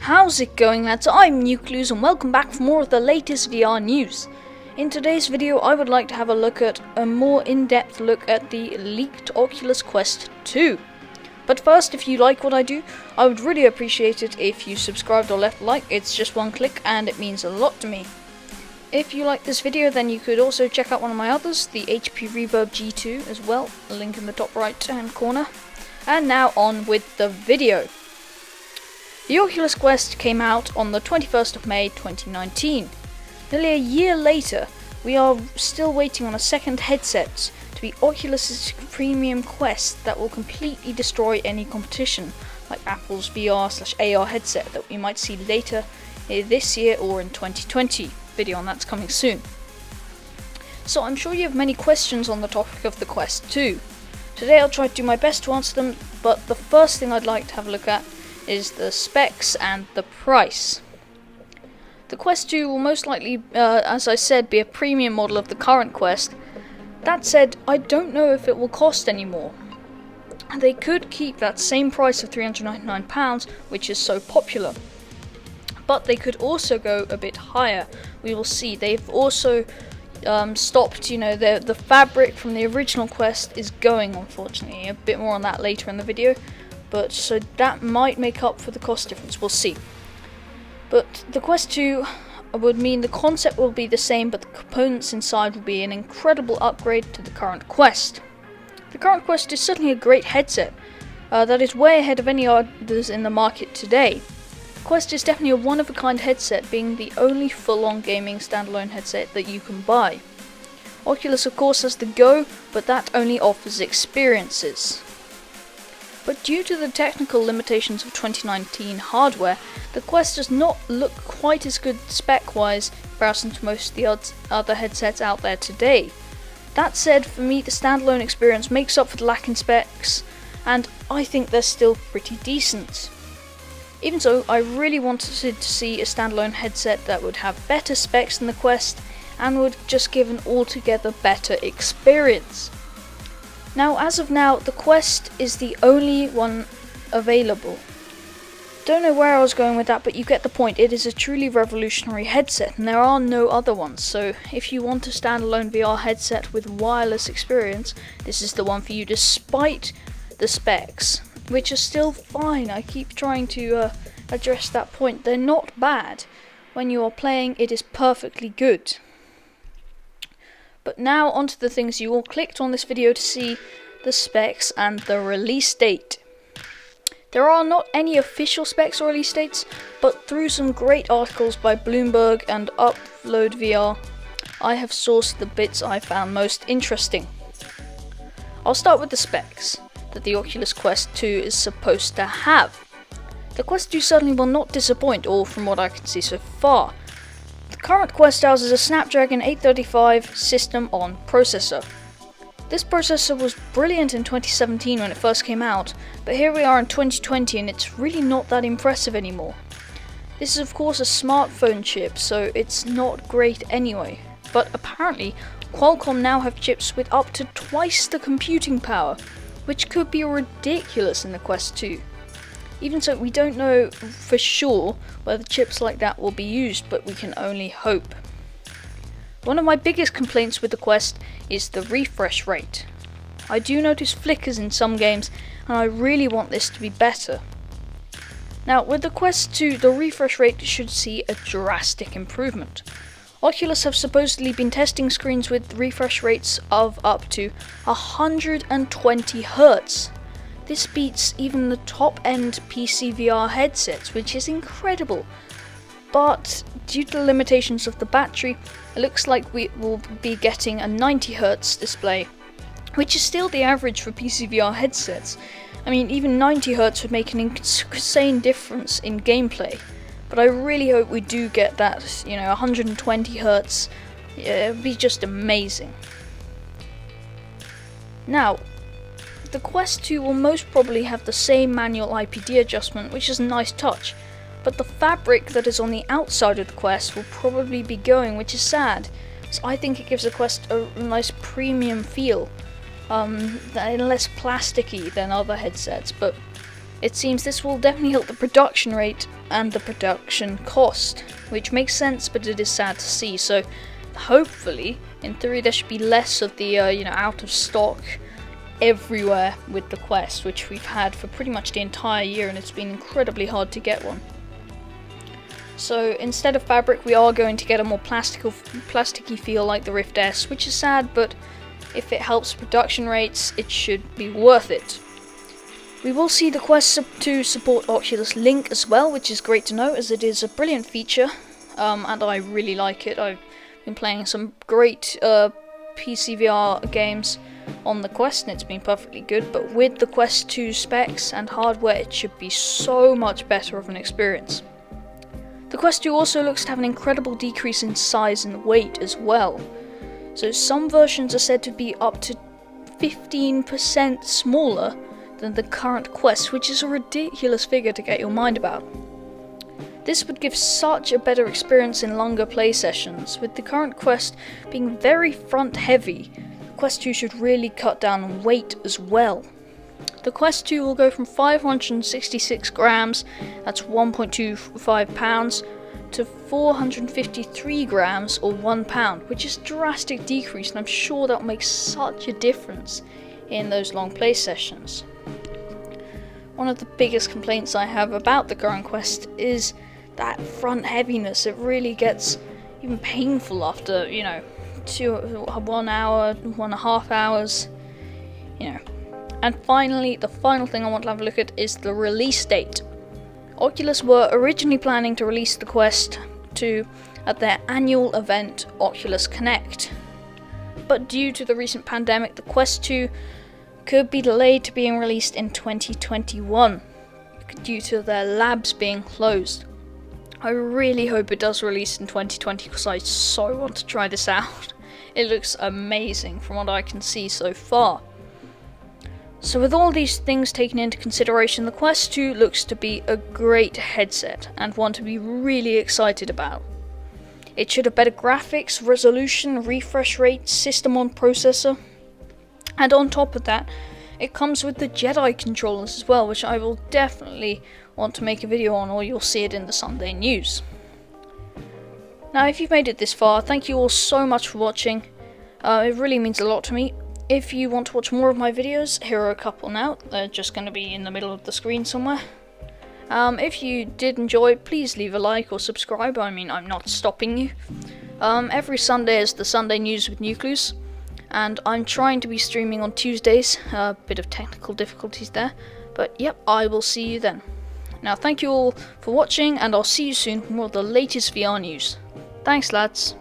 How's it going, lads? I'm NewClues and welcome back for more of the latest VR news. In today's video I would like to have a look at a more in-depth look at the leaked Oculus Quest 2. But first, if you like what I do, I would really appreciate it if you subscribed or left a like. It's just one click and it means a lot to me. If you like this video, then you could also check out one of my others, the HP Reverb G2 as well, a link in the top right hand corner. And now on with the video. The Oculus Quest came out on the 21st of May 2019. Nearly a year later, we are still waiting on a second headset to be Oculus's premium Quest that will completely destroy any competition, like Apple's VR/AR headset that we might see later this year or in 2020. Video on that's coming soon. So I'm sure you have many questions on the topic of the Quest 2. Today I'll try to do my best to answer them, but the first thing I'd like to have a look at is the specs and the price. The Quest 2 will most likely, as I said, be a premium model of the current Quest. That said, I don't know if it will cost any more. They could keep that same price of £399, which is so popular. But they could also go a bit higher. We will see. They've also stopped, the fabric from the original Quest is going, unfortunately. A bit more on that later in the video. But so that might make up for the cost difference, we'll see. But the Quest 2 would mean the concept will be the same, but the components inside will be an incredible upgrade to the current Quest. The current Quest is certainly a great headset that is way ahead of any others in the market today. The Quest is definitely a one-of-a-kind headset, being the only full-on gaming standalone headset that you can buy. Oculus of course has the Go, but that only offers experiences. But due to the technical limitations of 2019 hardware, the Quest does not look quite as good spec-wise in comparison to most of the other headsets out there today. That said, for me the standalone experience makes up for the lack in specs, and I think they're still pretty decent. Even so, I really wanted to see a standalone headset that would have better specs than the Quest, and would just give an altogether better experience. Now, as of now, the Quest is the only one available. Don't know where I was going with that, but you get the point. It is a truly revolutionary headset, and there are no other ones. So, if you want a standalone VR headset with wireless experience, this is the one for you, despite the specs, which are still fine. I keep trying to address that point. They're not bad. When you are playing, it is perfectly good. But now onto the things you all clicked on this video to see, the specs and the release date. There are not any official specs or release dates, but through some great articles by Bloomberg and Upload VR, I have sourced the bits I found most interesting. I'll start with the specs that the Oculus Quest 2 is supposed to have. The Quest 2 certainly will not disappoint, all from what I can see so far. The current Quest houses a Snapdragon 835 system-on processor. This processor was brilliant in 2017 when it first came out, but here we are in 2020 and it's really not that impressive anymore. This is of course a smartphone chip, so it's not great anyway, but apparently Qualcomm now have chips with up to twice the computing power, which could be ridiculous in the Quest 2. Even so, we don't know for sure whether chips like that will be used, but we can only hope. One of my biggest complaints with the Quest is the refresh rate. I do notice flickers in some games, and I really want this to be better. Now, with the Quest 2, the refresh rate should see a drastic improvement. Oculus have supposedly been testing screens with refresh rates of up to 120 Hz. This beats even the top-end PC VR headsets, which is incredible. But due to the limitations of the battery, it looks like we will be getting a 90 Hz display, which is still the average for PC VR headsets. I mean, even 90 Hz would make an insane difference in gameplay. But I really hope we do get that, 120 Hz. It would be just amazing. Now, the Quest 2 will most probably have the same manual IPD adjustment, which is a nice touch, but the fabric that is on the outside of the Quest will probably be going, which is sad, so I think it gives the Quest a nice premium feel, less plasticky than other headsets, but it seems this will definitely help the production rate and the production cost, which makes sense, but it is sad to see. So hopefully, in theory, there should be less of the out of stock everywhere with the Quest, which we've had for pretty much the entire year, and it's been incredibly hard to get one. So instead of fabric, we are going to get a more plasticky feel like the Rift S, which is sad, but if it helps production rates, it should be worth it. We will see the Quest 2 support Oculus Link as well, which is great to know, as it is a brilliant feature, and I really like it. I've been playing some great PC VR games on the Quest, and it's been perfectly good, but with the Quest 2 specs and hardware, it should be so much better of an experience. The Quest 2 also looks to have an incredible decrease in size and weight as well. So some versions are said to be up to 15% smaller than the current Quest, which is a ridiculous figure to get your mind about. This would give such a better experience in longer play sessions. With the current Quest being very front heavy, the Quest 2 should really cut down on weight as well. The Quest 2 will go from 566 grams, that's 1.25 pounds, to 453 grams or 1 pound, which is a drastic decrease, and I'm sure that will make such a difference in those long play sessions. One of the biggest complaints I have about the current Quest is that front heaviness. It really gets even painful after, 1 hour, 1.5 hours, And finally, the final thing I want to have a look at is the release date. Oculus were originally planning to release the Quest 2 at their annual event, Oculus Connect. But due to the recent pandemic, the Quest 2 could be delayed to being released in 2021 due to their labs being closed. I really hope it does release in 2020 because I so want to try this out. It looks amazing from what I can see so far. So with all these things taken into consideration, the Quest 2 looks to be a great headset and one to be really excited about. It should have better graphics, resolution, refresh rate, system on processor, and on top of that, it comes with the Jedi controllers as well, which I will definitely want to make a video on, or you'll see it in the Sunday news. Now, if you've made it this far, thank you all so much for watching. It really means a lot to me. If you want to watch more of my videos, here are a couple now. They're just going to be in the middle of the screen somewhere. If you did enjoy, please leave a like or subscribe. I mean, I'm not stopping you. Every Sunday is the Sunday news with NewClues, and I'm trying to be streaming on Tuesdays. A bit of technical difficulties there, but yep, I will see you then. Now, thank you all for watching, and I'll see you soon for more of the latest VR news. Thanks, lads.